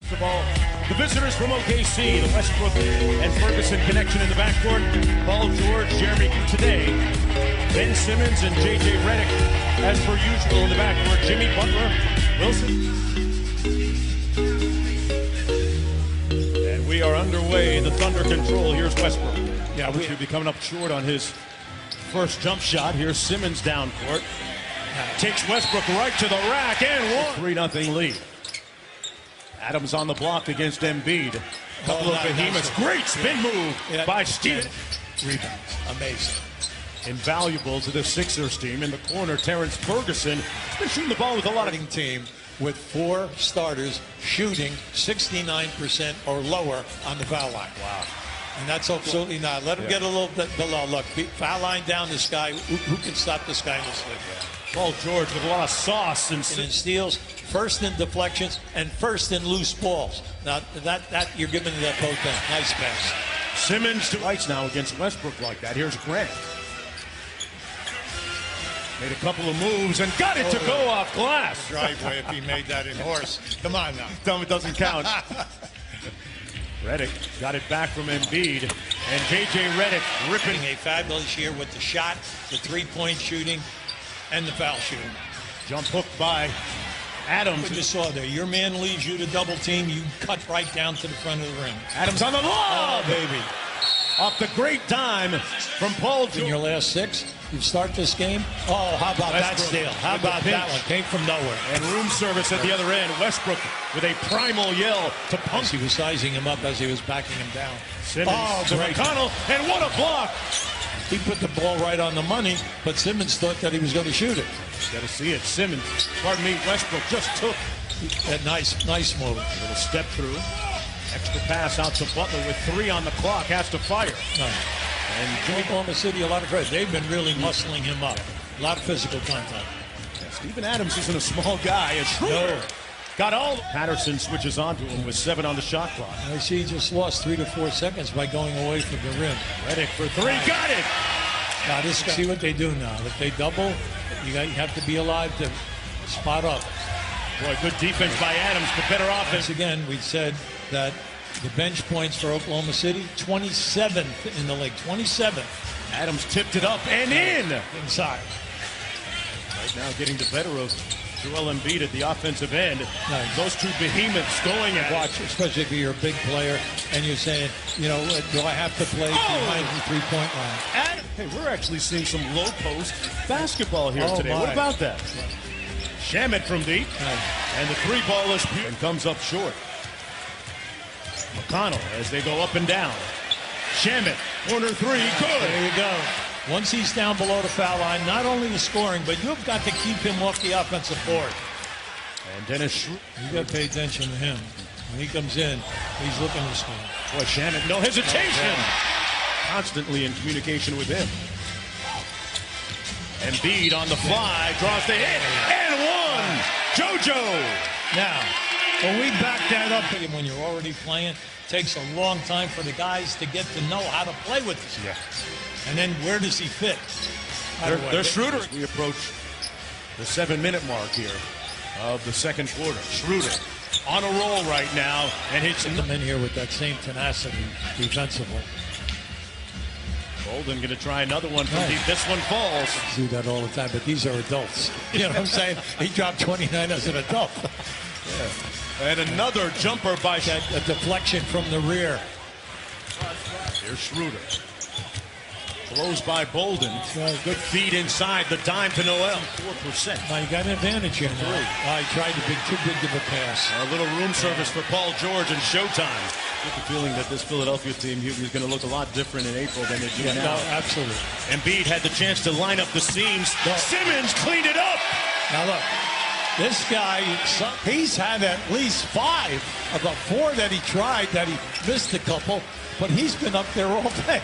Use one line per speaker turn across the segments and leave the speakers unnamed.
First of all, the visitors from OKC, the Westbrook and Ferguson connection in the backcourt. Paul George, Jeremy today, Ben Simmons and J.J. Redick, as per usual in the backcourt. Jimmy Butler, Wilson. And we are underway. The Thunder control. Here's Westbrook. Yeah, we should be coming up short on his first jump shot. Here's Simmons down court. Takes Westbrook right to the rack and one. 3-0 lead. Adams on the block against Embiid. Couple of behemoths. Great spin move by Steven.
Rebounds. Amazing.
Invaluable to the Sixers team. In the corner, Terrence Ferguson has been shooting the ball with a lot of
team with 4 starters shooting 69% or lower on the foul line.
Wow.
And that's absolutely not. Let him get a little bit below. Look, foul line down this guy. Who can stop this guy in the slip?
Paul George with a lot of sauce and
in steals, first in deflections, and first in loose balls. Now, that you're giving that both ends. Nice pass.
Simmons to ice now against Westbrook like that. Here's Grant. Made a couple of moves and got it to go off glass.
Driveway if he made that in horse. Come on now.
Tell him it doesn't count. Redick got it back from Embiid, and J.J. Redick ripping.
A fabulous year with the shot, the three-point shooting, and the foul shooting.
Jump hook by Adams.
What you saw there, your man leaves you to double team, you cut right down to the front of the rim.
Adams on the lob!
Oh, baby.
Off the great dime from Paul George.
In your last 6, you start this game. Oh, how about that steal? How about that one? Came from nowhere.
And room service at the other end. Westbrook with a primal yell to pump.
He was sizing him up as he was backing him down.
Simmons to McConnell, and what a block!
He put the ball right on the money, but Simmons thought that he was going to shoot it.
Got to see it. Simmons, pardon me, Westbrook just took
that nice move.
A little step through. Extra pass out to Butler with 3 on the clock. Has to fire.
And Oklahoma City, a lot of credit. They've been really muscling him up. A lot of physical contact.
Yeah, Steven Adams isn't a small guy.
No.
Got all. Patterson switches onto him with 7 on the shot clock.
I see he just lost 3 to 4 seconds by going away from the rim.
Redick for 3. Got it!
Now this guy, see what they do now. If they double, you have to be alive to spot up.
Boy, good defense by Adams, but better offense.
Once again, we said that the bench points for Oklahoma City, 27th in the league. 27th.
Adams tipped it up and in!
Inside.
Right now getting the better of Joel Embiid at the offensive end.
Nice.
Those 2 behemoths going at
watch, especially if you're a big player and you're saying, you know, do I have to play behind the three-point line?
Hey, we're actually seeing some low-post basketball here today.
My.
What about that? Shamet from deep, and the 3-ball is and comes up short. McConnell as they go up and down. Shamet, corner 3, good.
There you go. Once he's down below the foul line, not only the scoring, but you've got to keep him off the offensive board.
And Dennis Schroeder.
You got to pay attention to him. When he comes in, he's looking to score.
Boy, Shamet, no hesitation. Constantly in communication with him. Embiid on the fly, draws the hit, and one! JoJo!
Now, when we back that up, when you're already playing, it takes a long time for the guys to get to know how to play with this.
Yeah.
And then where does he fit?
They're Schroeder. We approach the 7-minute mark here of the second quarter. Schroeder on a roll right now, and hits
them in here with that same tenacity defensively.
Bolden going to try another one from deep. This one falls.
I do that all the time, but these are adults. You know what I'm saying? He dropped 29 as an adult.
Yeah. And another jumper by
a deflection from the rear.
Here's Schroeder. Throws by Bolden. Good feed inside. The dime to Noel. 4%.
Now you got an advantage here. I tried to be too big of a pass.
A little room service for Paul George and showtime. Get the feeling that this Philadelphia team is going to look a lot different in April than they do now.
No, absolutely.
Embiid had the chance to line up the seams. Simmons cleaned it up.
Now look, this guy, he's had at least 5 of the 4 that he tried that he missed a couple, but he's been up there all day.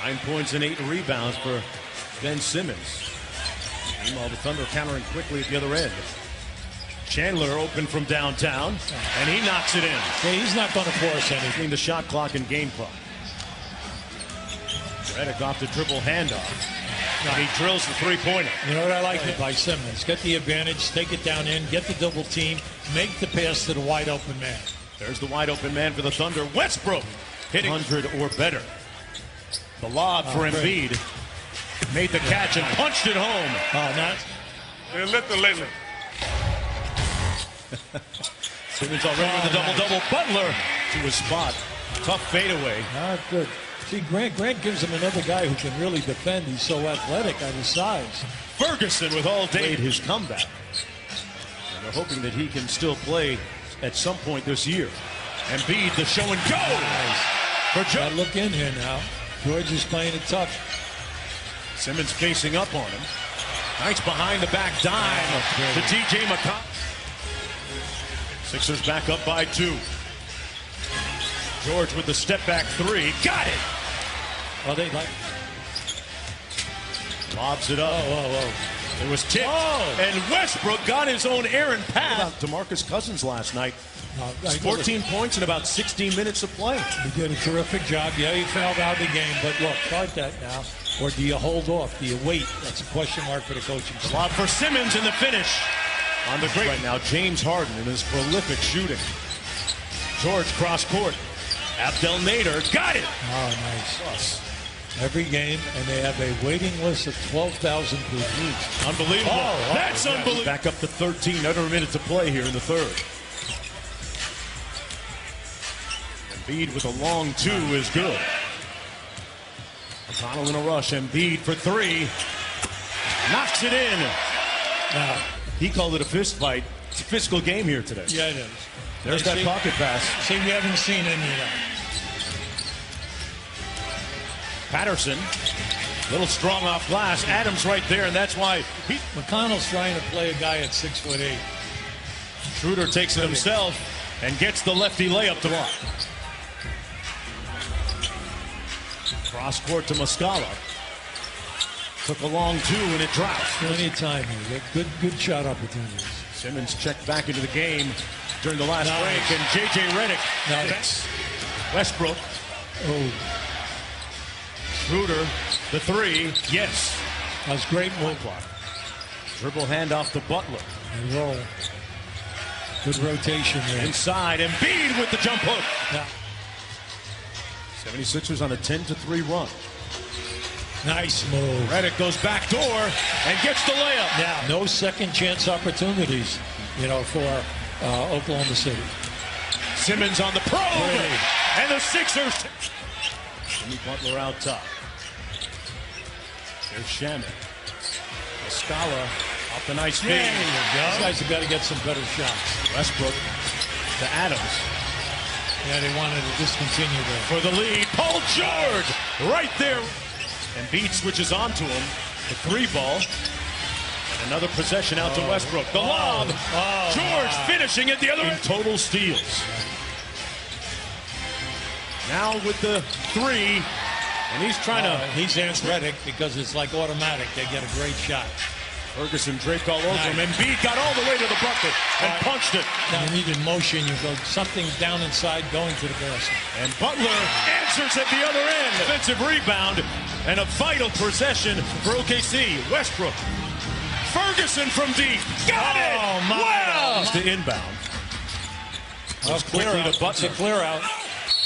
9 points and 8 rebounds for Ben Simmons. Meanwhile, the Thunder countering quickly at the other end. Chandler open from downtown, and he knocks it in.
Yeah, he's not going to force anything.
The shot clock and game clock. Redick off the dribble handoff. He drills the 3-pointer.
You know what I like by Simmons? Get the advantage, take it down in, get the double team, make the pass to the wide open man.
There's the wide open man for the Thunder. Westbrook hitting 100 or better. The lob for Embiid. Made the catch and punched it home.
Oh, nice.
Simmons already with the double-double. Butler to his spot. Tough fadeaway.
Not good. See, Grant gives him another guy who can really defend. He's so athletic on his size.
Ferguson with all day his comeback. And they're hoping that he can still play at some point this year. Embiid, the show and go.
Nice.
For
Gotta look in here now. George is playing it tough.
Simmons facing up on him. Nice behind the back dime to T.J. McConnell. Sixers back up by 2. George with the step back 3. Got it.
Oh, they like.
Lobs it up.
Whoa.
It was tipped. And Westbrook got his own errant pass. About DeMarcus Cousins last night. 14 points in about 16 minutes of play.
He did a terrific job. Yeah, he fouled out the game, but look, start that now. Or do you hold off? Do you wait? That's a question mark for the coaching staff.
Lob for Simmons in the finish. On the great right now, James Harden in his prolific shooting. George cross court. Abdel Nader got it.
Oh, nice. Every game, and they have a waiting list of 12,000 people.
Unbelievable. That's unbelievable. Back up to 13. Under a minute to play here in the third. Embiid with a long 2 is good. McConnell in a rush. Embiid for 3. Knocks it in.
Now,
he called it a fist fight. It's a physical game here today.
Yeah, it is.
There's that pocket pass.
See, we haven't seen any of that.
Patterson, a little strong off glass. Adams right there, and that's why
McConnell's trying to play a guy at 6'8".
Schroeder takes it himself and gets the lefty layup to block. Cross court to Muscala. Took a long 2 and it drops.
Plenty of time here. Good shot opportunities.
Simmons checked back into the game during the last break, and J.J. Redick.
Nice.
Westbrook.
Oh.
Schroeder, the 3. Yes.
That was great move.
Dribble handoff to Butler.
And roll. Good rotation there.
Inside, Embiid with the jump hook.
Yeah.
76ers on a 10-3 run.
Nice move.
Redick goes back door and gets the layup.
Now, no second chance opportunities, for Oklahoma City.
Simmons on the probe, and the Sixers. Jimmy Butler out top. There's Shannon. Muscala off the nice feed.
There you go. These guys have got to get some better shots.
Westbrook to Adams.
Yeah, they wanted to discontinue there.
For the lead, Paul George right there. Embiid switches on to him. The 3 ball. And another possession out to Westbrook. The lob. George finishing at the other end. Total steals. Now with the 3. And he's trying to.
He's answered Redick because it's like automatic. They get a great shot.
Ferguson draped all over him. Embiid got all the way to the bucket and punched it.
Now you need in motion. You go something down inside going to the basket.
And Butler answers at the other end. Defensive rebound and a vital possession for OKC. Westbrook. Ferguson from deep. Got it! Wow! To inbound. Quickly to Butler.
Clear out.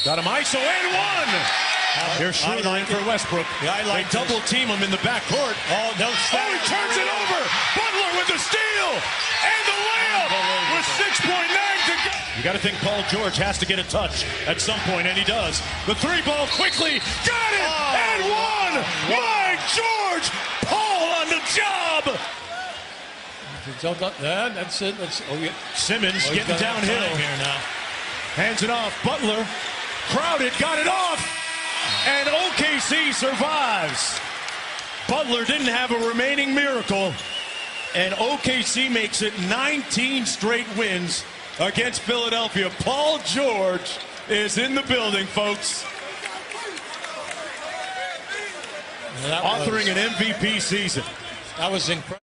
Got him ISO and 1! Here's Schroeder for Westbrook.
Yeah,
they double team him in the backcourt.
Oh, no stop.
He turns it over. Butler with the steal and the layup with 6.9 to go. You got to think Paul George has to get a touch at some point, and he does. The 3 ball quickly. Got it! And 1! My George! Paul on the job!
That's it.
Simmons getting downhill
here now.
Hands it off. Butler. Crowded. Got it off. And OKC survives. Butler didn't have a remaining miracle. And OKC makes it 19 straight wins against Philadelphia. Paul George is in the building, folks. Authoring an MVP season.
That was incredible.